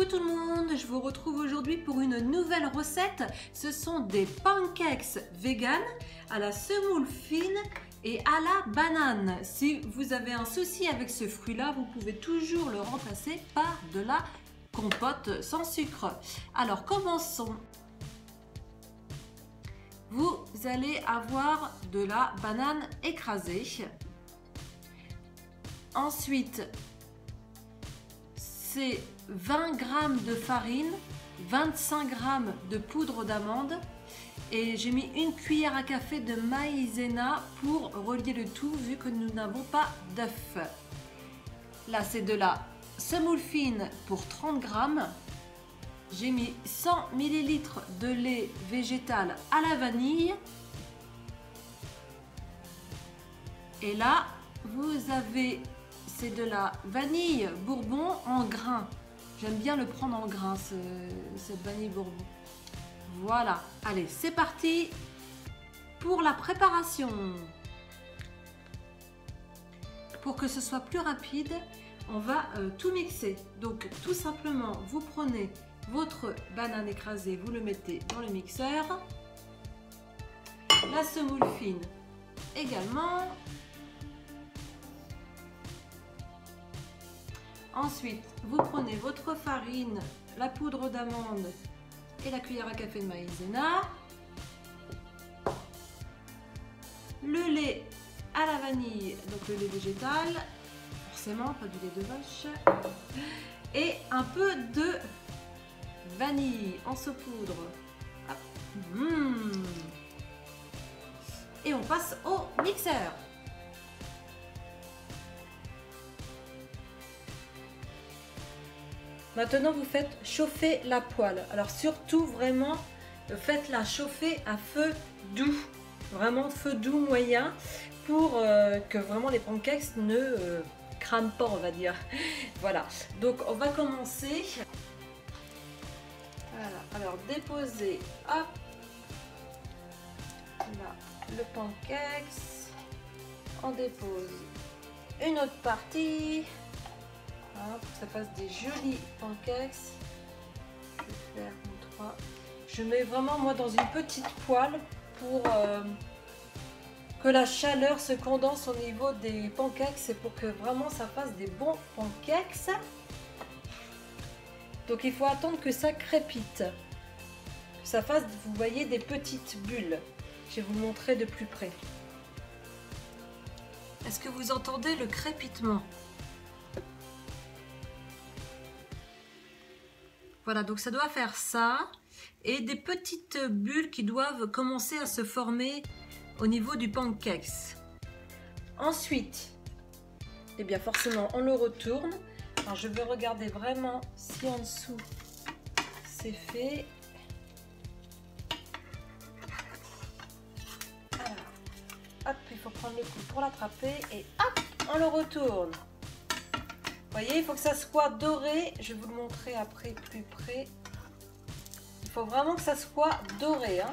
tout le monde, je vous retrouve aujourd'hui pour une nouvelle recette. Ce sont des pancakes vegan à la semoule fine et à la banane. Si vous avez un souci avec ce fruit-là, vous pouvez toujours le remplacer par de la compote sans sucre. Alors commençons. Vous allez avoir de la banane écrasée. Ensuite, c'est 20 g de farine, 25 g de poudre d'amande et j'ai mis une cuillère à café de maïzena pour relier le tout vu que nous n'avons pas d'œuf. Là, c'est de la semoule fine pour 30 g. J'ai mis 100 ml de lait végétal à la vanille. Et là, vous avez, c'est de la vanille bourbon en grains. J'aime bien le prendre en grains, cette vanille bourbon. Voilà, allez, c'est parti pour la préparation. Pour que ce soit plus rapide, on va tout mixer. Donc, tout simplement, vous prenez votre banane écrasée, vous le mettez dans le mixeur. La semoule fine également. Ensuite, vous prenez votre farine, la poudre d'amande et la cuillère à café de maïzena. Le lait à la vanille, donc le lait végétal, forcément pas du lait de vache. Et un peu de vanille en saupoudre. Et on passe au mixeur. Maintenant, vous faites chauffer la poêle. Alors surtout, vraiment, faites-la chauffer à feu doux. Vraiment feu doux moyen pour que vraiment les pancakes ne crament pas, on va dire. Voilà. Donc, on va commencer. Voilà. Alors, déposez, hop, là, le pancakes. On dépose une autre partie. Pour que ça fasse des jolis pancakes. Je vais faire une 3. Je mets vraiment moi dans une petite poêle pour que la chaleur se condense au niveau des pancakes et pour que vraiment ça fasse des bons pancakes. Donc il faut attendre que ça crépite, que ça fasse, vous voyez, des petites bulles. Je vais vous montrer de plus près. Est-ce que vous entendez le crépitement? Voilà, donc ça doit faire ça et des petites bulles qui doivent commencer à se former au niveau du pancakes. Ensuite, eh bien forcément, on le retourne. Alors, je veux regarder vraiment si en dessous c'est fait. Alors, hop, il faut prendre le coup pour l'attraper et hop, on le retourne. Vous voyez, il faut que ça soit doré. Je vais vous le montrer après plus près. Il faut vraiment que ça soit doré. Hein.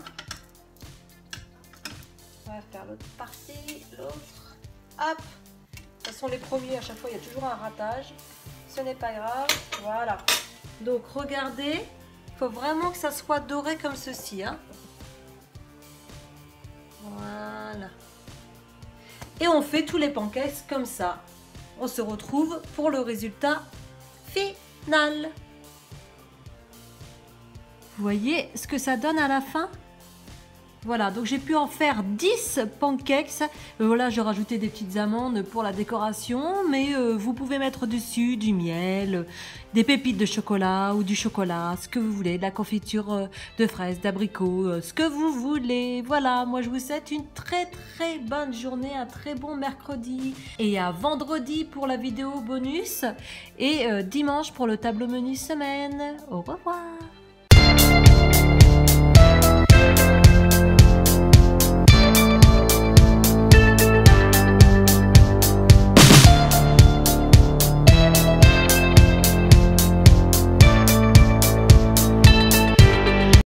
On va faire l'autre partie, l'autre. Hop. De toute façon, les premiers, à chaque fois, il y a toujours un ratage. Ce n'est pas grave. Voilà. Donc, regardez. Il faut vraiment que ça soit doré comme ceci. Hein. Voilà. Et on fait tous les pancakes comme ça. On se retrouve pour le résultat final. Vous voyez ce que ça donne à la fin? Voilà, donc j'ai pu en faire 10 pancakes. Voilà, j'ai rajouté des petites amandes pour la décoration, mais vous pouvez mettre dessus du miel, des pépites de chocolat ou du chocolat, ce que vous voulez, de la confiture de fraises, d'abricots, ce que vous voulez. Voilà, moi je vous souhaite une très bonne journée, un très bon mercredi et à vendredi pour la vidéo bonus et dimanche pour le tableau menu semaine. Au revoir.